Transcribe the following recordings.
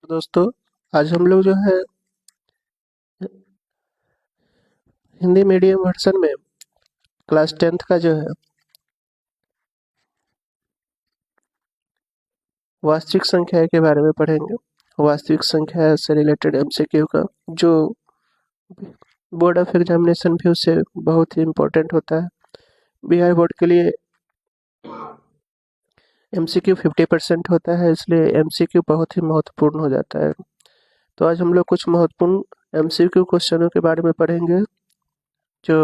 दोस्तों, आज हम लोग जो है हिंदी मीडियम वर्जन में क्लास 10th का जो है वास्तविक संख्या के बारे में पढ़ेंगे। वास्तविक संख्या से रिलेटेड एमसीक्यू का जो बोर्ड ऑफ एग्जामिनेशन भी उससे बहुत ही इम्पोर्टेंट होता है। बिहार बोर्ड के लिए एमसीक्यू 50% होता है, इसलिए एमसीक्यू बहुत ही महत्वपूर्ण हो जाता है। तो आज हम लोग कुछ महत्वपूर्ण एमसीक्यू क्वेश्चनों के बारे में पढ़ेंगे जो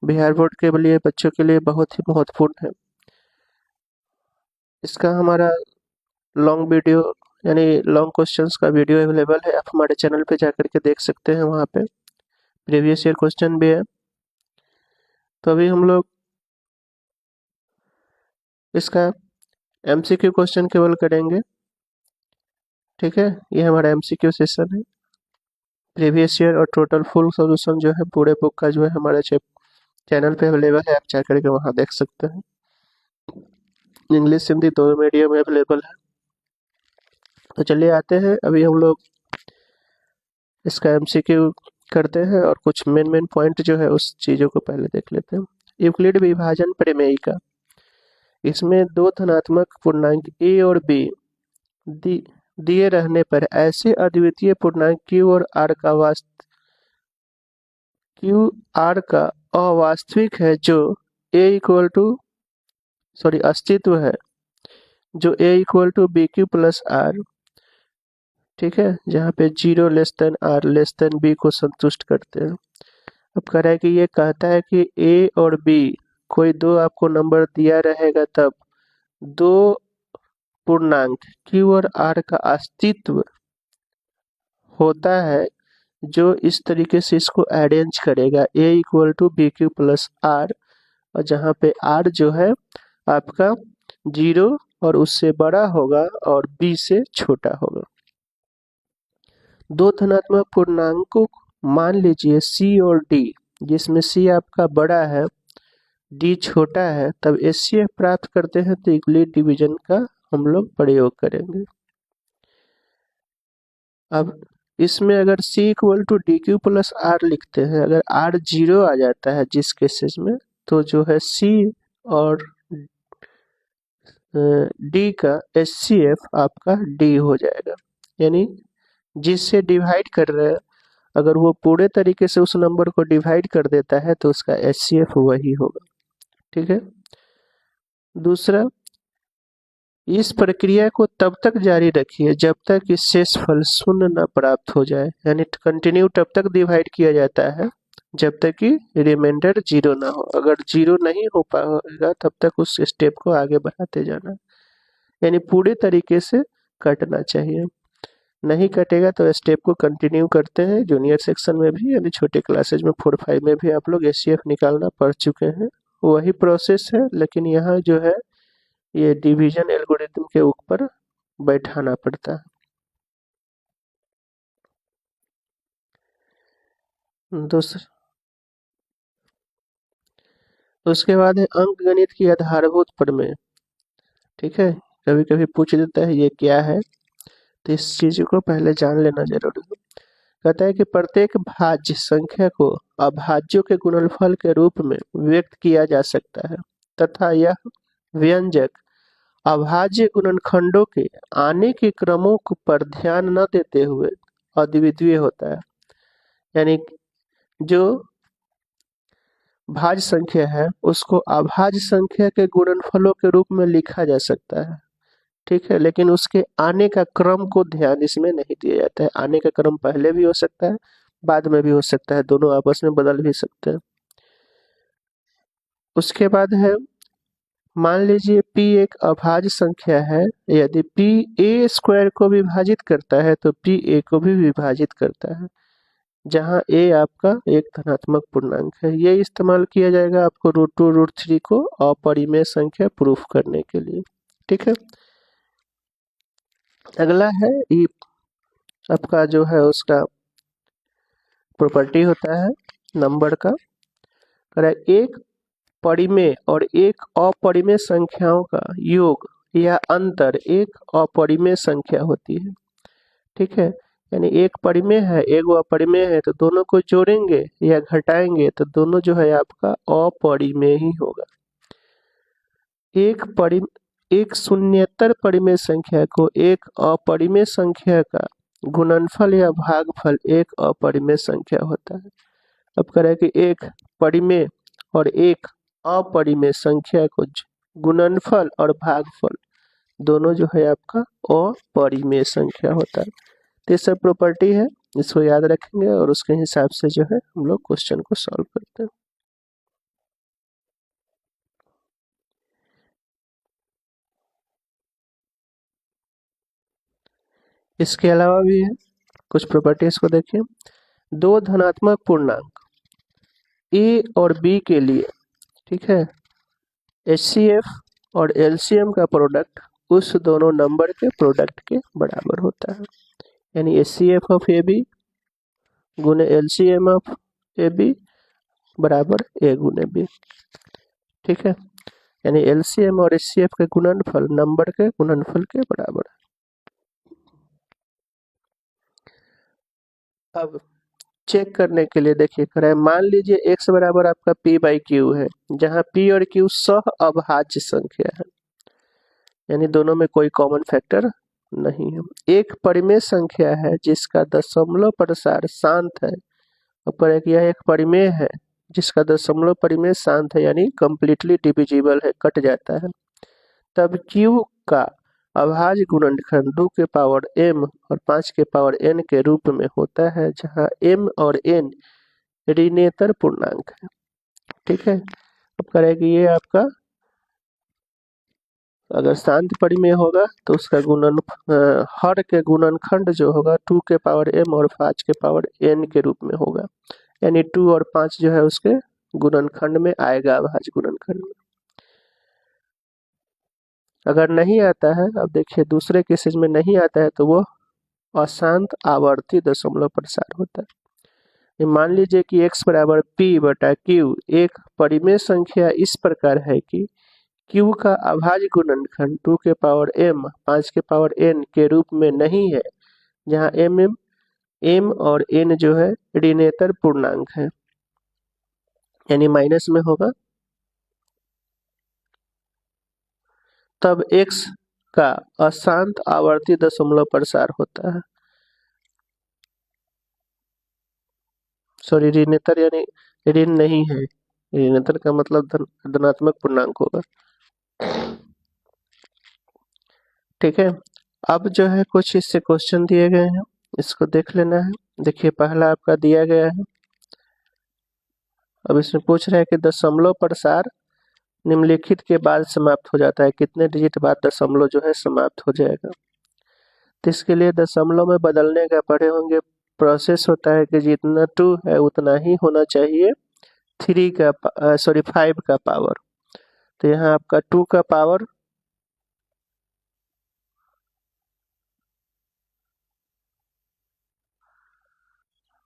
बिहार बोर्ड के लिए बच्चों के लिए बहुत ही महत्वपूर्ण है। इसका हमारा लॉन्ग वीडियो यानी लॉन्ग क्वेश्चंस का वीडियो अवेलेबल है, आप हमारे चैनल पे जाकर के देख सकते हैं। वहाँ पे प्रीवियस ईयर क्वेश्चन भी है। तो अभी हम लोग इसका एमसीक्यू क्वेश्चन केवल करेंगे, ठीक है। ये हमारा एमसीक्यू सेशन है। प्रीवियस ईयर और टोटल फुल सॉल्यूशन जो है पूरे बुक का जो है हमारे चैनल पे अवेलेबल है, आप जाकर के वहाँ देख सकते हैं। इंग्लिश हिंदी दोनों मीडियम में अवेलेबल है। तो चलिए आते हैं, अभी हम लोग इसका एमसीक्यू करते हैं और कुछ मेन पॉइंट जो है उस चीज़ों को पहले देख लेते हैं। यूक्लिड विभाजन प्रमेय का, इसमें दो धनात्मक पूर्णांक ए और बी दिए रहने पर ऐसे अद्वितीय पूर्णांक क्यू आर का अवास्तविक है जो ए इक्वल टू अस्तित्व है जो A equal to B Q plus R, ठीक है, जहाँ पे 0 less than R less than B को संतुष्ट करते हैं। अब कह रहा है कि ये कहता है कि ए और बी कोई दो आपको नंबर दिया रहेगा तब दो पूर्णांक क्यू और आर का अस्तित्व होता है जो इस तरीके से इसको अरेंज करेगा A equal to B Q plus R, और जहाँ पे आर जो है आपका 0 और उससे बड़ा होगा और बी से छोटा होगा। दो धनात्मक पूर्णांकों मान लीजिए सी और डी, जिसमें सी आपका बड़ा है डी छोटा है, तब एचसीएफ प्राप्त करते हैं तो यूक्लिड डिवीजन का हम लोग प्रयोग करेंगे। अब इसमें अगर c equal to D Q plus R लिखते हैं, अगर r 0 आ जाता है जिस केसेस में, तो जो है c और d का एचसीएफ आपका d हो जाएगा। यानी जिससे डिवाइड कर रहे हैं, अगर वो पूरे तरीके से उस नंबर को डिवाइड कर देता है तो उसका एचसीएफ वही होगा, ठीक है। दूसरा, इस प्रक्रिया को तब तक जारी रखिए जब तक कि शेष फल शून्य न प्राप्त हो जाए, यानी कंटिन्यू तब तक डिवाइड किया जाता है जब तक कि रिमाइंडर 0 ना हो। अगर 0 नहीं हो पाएगा तब तक उस स्टेप को आगे बढ़ाते जाना, यानी पूरे तरीके से कटना चाहिए। नहीं कटेगा तो स्टेप को कंटिन्यू करते हैं। जूनियर सेक्शन में भी यानी छोटे क्लासेज में 4-5 में भी आप लोग एचसीएफ निकालना पढ़ चुके हैं, वही प्रोसेस है, लेकिन यहाँ जो है ये डिवीजन एल्गोरिथम के ऊपर बैठाना पड़ता है। दूसरा, उसके बाद है अंक गणित की आधारभूत प्रमेय, ठीक है। कभी कभी पूछ देता है ये क्या है, तो इस चीज को पहले जान लेना जरूरी है। कहता है कि प्रत्येक भाज्य संख्या को अभाज्यों के गुणनफल के रूप में व्यक्त किया जा सकता है तथा यह व्यंजक अभाज्य गुणनखंडों के आने के क्रमों पर ध्यान न देते हुए अद्वितीय होता है। यानी जो भाज्य संख्या है उसको अभाज्य संख्या के गुणनफलों के रूप में लिखा जा सकता है, ठीक है, लेकिन उसके आने का क्रम को ध्यान इसमें नहीं दिया जाता है। आने का क्रम पहले भी हो सकता है, बाद में भी हो सकता है, दोनों आपस में बदल भी सकते हैं। उसके बाद है, मान लीजिए p एक अभाज्य संख्या है, यदि p a स्क्वायर को विभाजित करता है तो p a को भी विभाजित करता है, जहां a आपका एक धनात्मक पूर्णांक है। ये इस्तेमाल किया जाएगा आपको √2 √3 को अपरिमेय संख्या प्रूफ करने के लिए, ठीक है। अगला है ये आपका जो है उसका प्रॉपर्टी होता है नंबर का। एक परिमेय और एक अपरिमेय संख्याओं का योग या अंतर एक अपरिमेय संख्या होती है। ठीक है, यानी एक परिमेय है एक वो अपरिमेय है, तो दोनों को जोड़ेंगे या घटाएंगे तो दोनों जो है आपका अपरिमेय ही होगा। एक शून्येतर परिमेय संख्या को एक अपरिमेय संख्या का गुणनफल या भागफल एक अपरिमेय संख्या होता है। अब कह रहा है कि एक परिमेय और एक अपरिमेय संख्या को गुणनफल और भागफल दोनों जो है आपका अपरिमेय संख्या होता है। तो ये सब प्रॉपर्टी है, इसको याद रखेंगे और उसके हिसाब से जो है हम लोग क्वेश्चन को सॉल्व करते हैं। इसके अलावा भी है कुछ प्रॉपर्टीज को देखिए। दो धनात्मक पूर्णांक ए और बी के लिए, ठीक है, एचसीएफ और एलसीएम का प्रोडक्ट उस दोनों नंबर के प्रोडक्ट के बराबर होता है। यानी एचसीएफ ऑफ ए बी गुने एलसीएम ऑफ ए बी बराबर ए गुने बी। ठीक है, यानी एलसीएम और एचसीएफ के गुणनफल नंबर के गुणनफल के बराबर है। अब चेक करने के लिए देखिए कह रहा है, मान लीजिए x बराबर आपका p बाई क्यू है, जहाँ p और q सह अभाज्य संख्या है, यानी दोनों में कोई कॉमन फैक्टर नहीं है। एक परिमेय संख्या है जिसका दशमलव प्रसार शांत है। अब कह रहा है कि यह एक परिमेय है जिसका दशमलव परिमेय शांत है, यानी कंप्लीटली डिविजिबल है, कट जाता है। तब q का अभाज्य गुणनखंड 2 के पावर m और 5 के पावर n के रूप में होता है, जहाँ m और n ऋणेतर पूर्णांक है। ठीक है, अब कह रहा है कि ये आपका अगर शांत परिमेय होगा तो उसका हर के गुणनखंड जो होगा 2 के पावर m और 5 के पावर n के रूप में होगा, यानी 2 और 5 जो है उसके गुणनखंड में आएगा, अभाज्य गुणनखंड में। अगर नहीं आता है, अब देखिए दूसरे केसेज में नहीं आता है तो वो अशांत आवर्ती दशमलव प्रसार होता है। ये मान लीजिए कि x बराबर p बटा q एक परिमेय संख्या इस प्रकार है कि q का अभाज्य गुणनखंड 2 के पावर m 5 के पावर n के रूप में नहीं है, जहाँ m और n जो है ऋणेतर पूर्णांक है, यानी माइनस में होगा। तब x का अशांत आवर्ती दशमलव प्रसार होता है। सॉरी, ऋणेतर यानी ऋण नहीं है, ऋणेतर का मतलब धनात्मक पूर्णांक होगा। ठीक है, अब जो है कुछ इससे क्वेश्चन दिए गए हैं, इसको देख लेना है। देखिए पहला आपका दिया गया है, अब इसमें पूछ रहा है कि दशमलव प्रसार निम्नलिखित के बाद समाप्त हो जाता है, कितने डिजिट बाद दशमलव जो है समाप्त हो जाएगा। तो इसके लिए दशमलव में बदलने का पढ़े होंगे, प्रोसेस होता है कि जितना 2 है उतना ही होना चाहिए 5 का पावर। तो यहाँ आपका 2 का पावर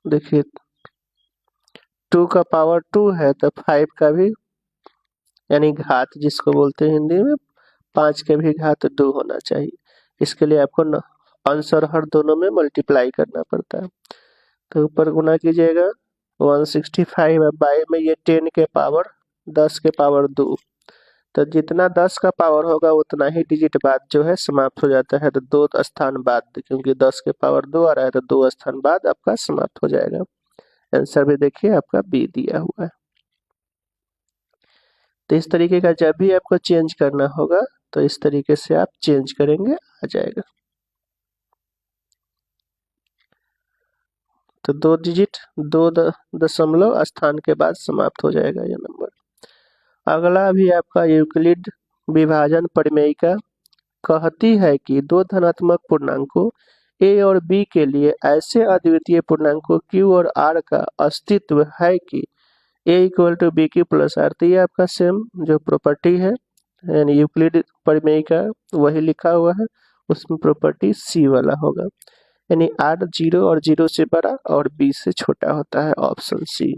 देखिए 2 का पावर 2 है तो 5 का भी, यानी घात जिसको बोलते हैं हिंदी में, 5 के भी घात 2 होना चाहिए। इसके लिए आपको आंसर हर दोनों में मल्टीप्लाई करना पड़ता है। तो ऊपर गुना कीजिएगा 165 है, बाई में ये 10 के पावर 10 के पावर 2, तो जितना 10 का पावर होगा उतना ही डिजिट बाद जो है समाप्त हो जाता है। तो 2 स्थान बाद, क्योंकि 10 के पावर 2 आ रहा है तो 2 स्थान बाद आपका समाप्त हो जाएगा। आंसर भी देखिए आपका बी दिया हुआ है। तो इस तरीके का जब भी आपको चेंज करना होगा तो इस तरीके से आप चेंज करेंगे, आ जाएगा। तो 2 डिजिट 2 दशमलव स्थान के बाद समाप्त हो जाएगा यह नंबर। अगला भी आपका यूक्लिड विभाजन प्रमेयिका कहती है कि दो धनात्मक पूर्णांकों a और b के लिए ऐसे अद्वितीय पूर्णांकों q और r का अस्तित्व है कि a equal to B Q plus R. तो ये आपका सेम जो प्रॉपर्टी है, यानी यूक्लिड प्रमेयिका वही लिखा हुआ है, उसमें प्रॉपर्टी सी वाला होगा, यानी आर 0 और 0 से बड़ा और बी से छोटा होता है, ऑप्शन सी।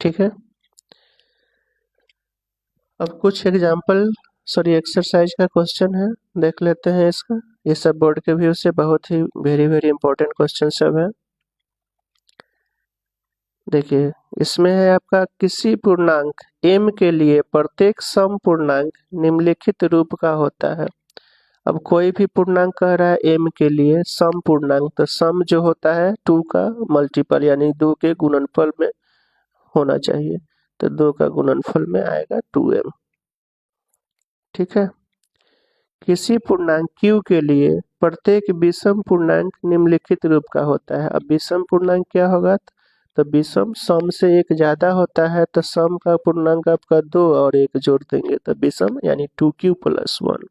ठीक है, अब कुछ एक्सरसाइज का क्वेश्चन है, देख लेते हैं इसका। ये सब बोर्ड के व्यू से बहुत ही वेरी वेरी इंपॉर्टेंट क्वेश्चन सब है। देखिए, इसमें है आपका किसी पूर्णांक m के लिए प्रत्येक सम पूर्णांक निम्नलिखित रूप का होता है। अब कोई भी पूर्णांक कह रहा है m के लिए सम पूर्णांक, तो सम जो होता है 2 का मल्टीपल यानी 2 के गुणनफल में होना चाहिए, तो 2 का गुणनफल में आएगा 2m। ठीक है। किसी पूर्णांक q के लिए प्रत्येक विषम पूर्णांक निम्नलिखित रूप का होता है। अब विषम पूर्णांक क्या होगा, तो विषम सम से एक ज्यादा होता है, तो सम का पूर्णांक आपका 2 और 1 जोड़ देंगे तो विषम यानी 2q + 1।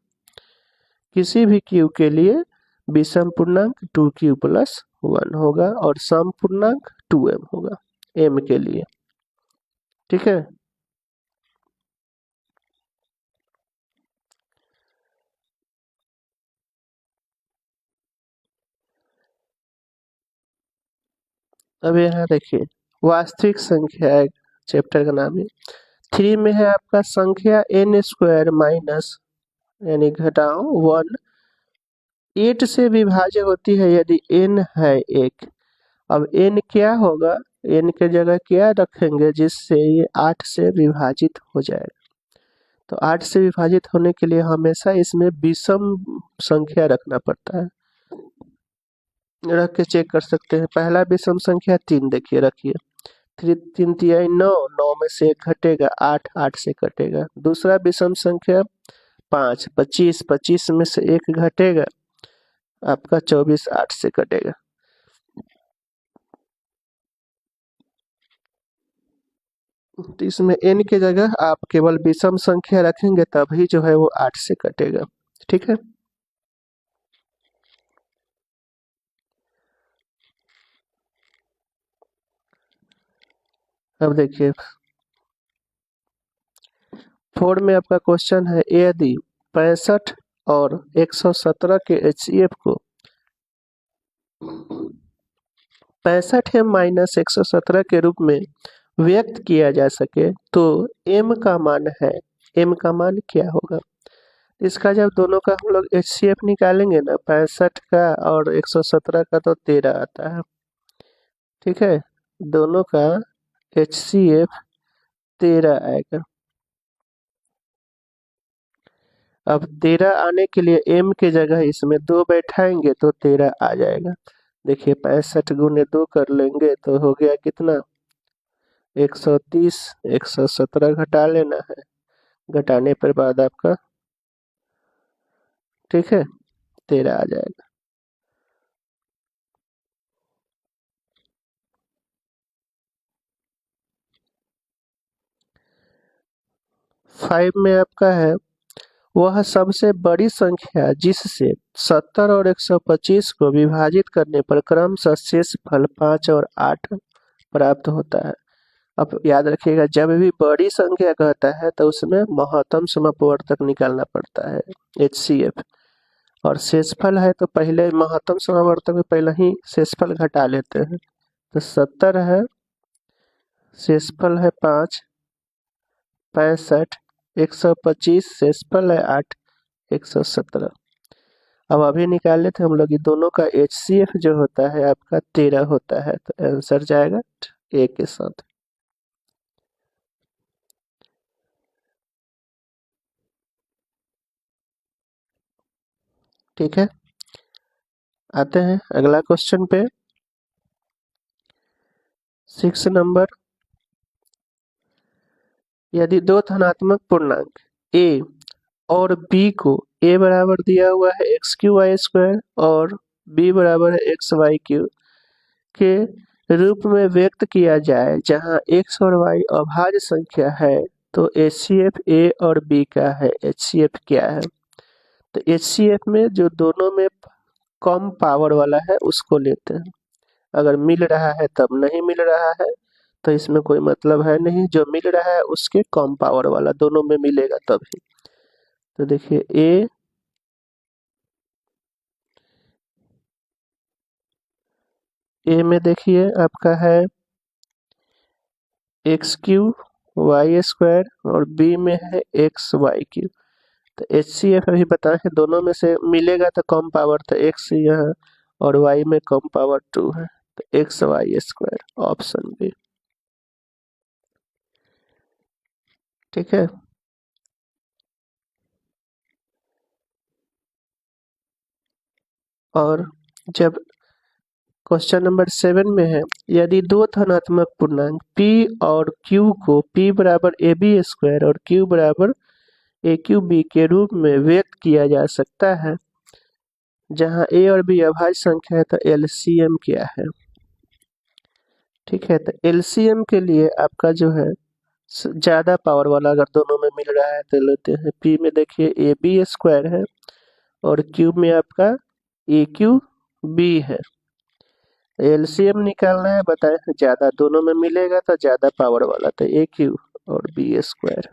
किसी भी q के लिए विषम पूर्णांक 2q + 1 होगा और सम पूर्णांक 2m होगा m के लिए। ठीक है। अब यहाँ देखिए, वास्तविक संख्या एक चैप्टर का नाम है। 3 में है आपका संख्या n² माइनस यानी घटाओ 1 8 से विभाज्य होती है यदि n है 1। अब n क्या होगा, n के जगह क्या रखेंगे जिससे ये 8 से विभाजित हो जाएगा। तो 8 से विभाजित होने के लिए हमेशा इसमें विषम संख्या रखना पड़ता है। रख के चेक कर सकते हैं। पहला विषम संख्या 3, देखिए रखिए, 3 3 9, 9 में से 1 घटेगा 8, 8 से कटेगा। दूसरा विषम संख्या 5 25, 25 में से 1 घटेगा आपका 24, 8 से कटेगा। तो इसमें n की जगह आप केवल विषम संख्या रखेंगे तभी जो है वो 8 से कटेगा। ठीक है। अब देखिए 4 में आपका क्वेश्चन है, यदि 65 और 117 के HCF को 65m-117 के रूप में व्यक्त किया जा सके तो m का मान है, m का मान क्या होगा। इसका जब दोनों का हम लोग HCF निकालेंगे ना, 65 का और 117 का, तो 13 आता है। ठीक है। दोनों का HCF 13 आएगा। अब 13 आने के लिए m की जगह इसमें 2 बैठाएंगे तो 13 आ जाएगा। देखिए 65 गुने 2 कर लेंगे तो हो गया कितना, 130, 117 घटा लेना है, घटाने पर बाद आपका, ठीक है, 13 आ जाएगा। 5 में आपका है, वह सबसे बड़ी संख्या जिससे 70 और 125 को विभाजित करने पर क्रमशः शेषफल 5 और 8 प्राप्त होता है। अब याद रखिएगा, जब भी बड़ी संख्या कहता है तो उसमें महत्तम समापवर्तक निकालना पड़ता है HCF, और शेषफल है तो पहले महत्तम समावर्तक में पहले ही शेषफल घटा लेते हैं। तो 70 है, शेषफल है 5, 65, 125 शेषफल है 8, 117। अब अभी निकाले थे हम लोग, ये दोनों का HCF जो होता है आपका 13 होता है, तो आंसर जाएगा A के साथ। ठीक है। आते हैं अगला क्वेश्चन पे, 6 नंबर। यदि दो धनात्मक पूर्णांक a और b को a बराबर दिया हुआ है x³ और b बराबर है xy³ के रूप में व्यक्त किया जाए जहां x और y अभाज्य संख्या है, तो HCF a और b का है, HCF क्या है। तो HCF में जो दोनों में कम पावर वाला है उसको लेते हैं। अगर मिल रहा है तब, नहीं मिल रहा है तो इसमें कोई मतलब है नहीं, जो मिल रहा है उसके कम पावर वाला दोनों में मिलेगा तभी। तो देखिए ए में देखिए आपका है x³ वाई स्क्वायर और बी में है एक्स वाई क्यूब। तो एच सी एफ अभी बताए हैं दोनों में से मिलेगा तो कम पावर, तो एक्स यहाँ और वाई में कम पावर 2 है, तो X Y square option B. ठीक है। और जब क्वेश्चन नंबर 7 में है, यदि दो धनात्मक पूर्णांक p और q को p बराबर ए बी स्क्वायर और q बराबर ए क्यू बी के रूप में व्यक्त किया जा सकता है, जहां a और b अभाज्य संख्या है, तो एलसीएम क्या है। ठीक है, तो एलसीएम के लिए आपका जो है ज्यादा पावर वाला अगर दोनों में मिल रहा है तो लेते हैं। p में देखिए ए बी स्क्वायर है और q में आपका ए क्यू बी है। एलसीएम निकालना है, बताए ज्यादा दोनों में मिलेगा तो ज्यादा पावर वाला, तो ए क्यू और बी स्क्वायर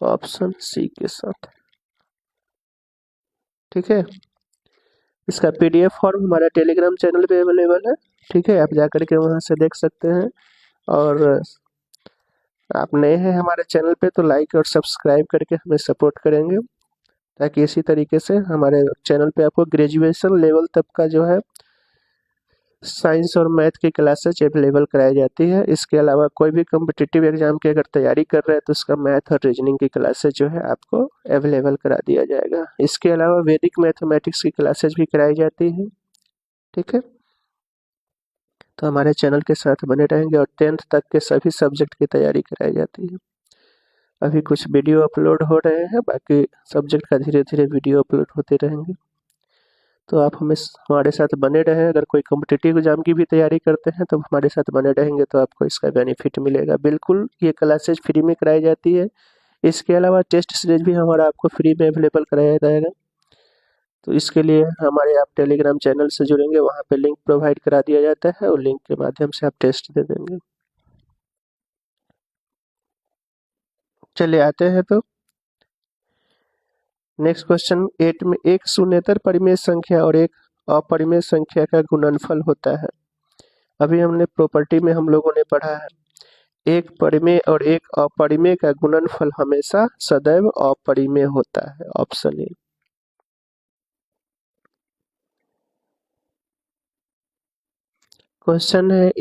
ऑप्शन सी के साथ। ठीक है, इसका पीडीएफ फॉर्म हमारा टेलीग्राम चैनल पे अवेलेबल है। ठीक है, आप जाकर के वहां से देख सकते हैं। और आप नए हैं हमारे चैनल पे तो लाइक और सब्सक्राइब करके हमें सपोर्ट करेंगे, ताकि इसी तरीके से हमारे चैनल पे आपको ग्रेजुएशन लेवल तक का जो है साइंस और मैथ की क्लासेज अवेलेबल कराई जाती है। इसके अलावा कोई भी कम्पिटिटिव एग्जाम की अगर तैयारी कर रहे हैं तो उसका मैथ और रीजनिंग की क्लासेज जो है आपको अवेलेबल करा दिया जाएगा। इसके अलावा वैदिक मैथमेटिक्स की क्लासेज भी कराई जाती है। ठीक है, तो हमारे चैनल के साथ बने रहेंगे। और 10th तक के सभी सब्जेक्ट की तैयारी कराई जाती है। अभी कुछ वीडियो अपलोड हो रहे हैं, बाकी सब्जेक्ट का धीरे धीरे वीडियो अपलोड होते रहेंगे। तो आप हमारे साथ बने रहें। अगर कोई कॉम्पिटिटिव एग्जाम की भी तैयारी करते हैं तो हमारे साथ बने रहेंगे तो आपको इसका बेनिफिट मिलेगा। बिल्कुल ये क्लासेज फ्री में कराई जाती है। इसके अलावा टेस्ट सीरीज भी हमारा आपको फ्री में अवेलेबल कराया जाएगा। तो इसके लिए हमारे आप टेलीग्राम चैनल से जुड़ेंगे, वहाँ पे लिंक प्रोवाइड करा दिया जाता है और लिंक के माध्यम से आप टेस्ट दे देंगे। चलिए आते हैं तो नेक्स्ट क्वेश्चन 8 में, एक शून्येतर परिमेय संख्या और एक अपरिमेय संख्या का गुणनफल होता है। अभी हमने प्रॉपर्टी में हम लोगों ने पढ़ा है, एक परिमेय और एक अपरिमेय का गुणनफल हमेशा सदैव अपरिमेय होता है। Option A. क्वेश्चन है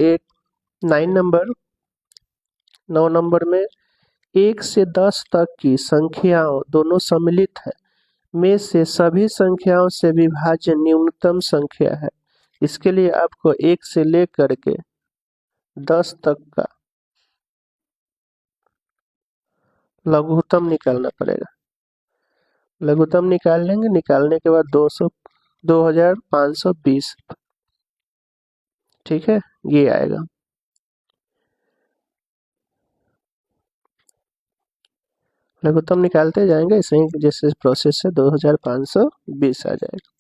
9 नंबर में, 1 से 10 तक की संख्याओं दोनों सम्मिलित है में से सभी संख्याओं से विभाज्य न्यूनतम संख्या है। इसके लिए आपको 1 से लेकर के 10 तक का लघुत्तम निकालना पड़ेगा। लघुत्तम निकाल लेंगे, निकालने के बाद 2520। ठीक है, ये आएगा। लघुत्तम निकालते जाएंगे, ऐसे ही जैसे प्रोसेस से 2520 आ जाएगा।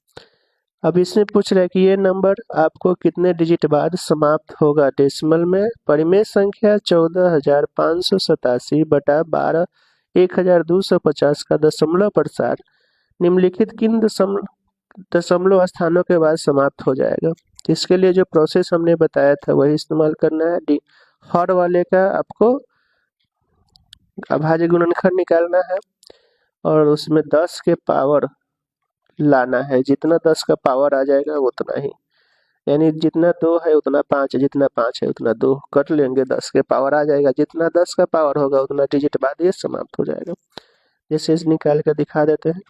अब इसमें पूछ रहा है कि ये नंबर आपको कितने डिजिट बाद समाप्त होगा। डेसिमल में परिमेय संख्या 14587 बटा 12 1250 का दशमलव प्रसार निम्नलिखित किन दशमलव स्थानों के बाद समाप्त हो जाएगा। तो इसके लिए जो प्रोसेस हमने बताया था वही इस्तेमाल करना है। हर वाले का आपको अभाज्य गुणनखंड निकालना है और उसमें 10 के पावर लाना है। जितना 10 का पावर आ जाएगा उतना ही, यानी जितना 2 है उतना 5 है, जितना 5 है उतना 2 कर लेंगे, 10 के पावर आ जाएगा। जितना 10 का पावर होगा उतना डिजिट बाद ये समाप्त हो जाएगा। जैसे इस निकाल कर दिखा देते हैं।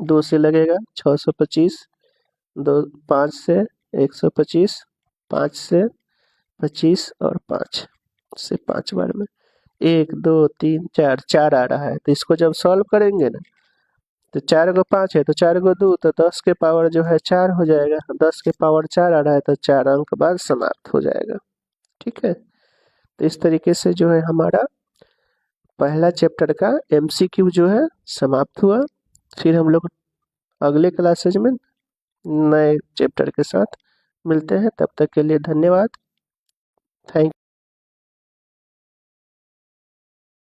2 से लगेगा 625, 5 से 125, 5 से 25 और 5 से 5 बार में 1 2 3 4 4 आ रहा है। तो इसको जब सॉल्व करेंगे ना, तो 4 को 5 है तो 4 को 2, तो 10 के पावर जो है 4 हो जाएगा। 10 के पावर 4 आ रहा है तो 4 अंक बाद समाप्त हो जाएगा। ठीक है, तो इस तरीके से जो है हमारा पहला चैप्टर का एमसीक्यू जो है समाप्त हुआ। फिर हम लोग अगले क्लासेज में नए चैप्टर के साथ मिलते हैं। तब तक के लिए धन्यवाद। थैंक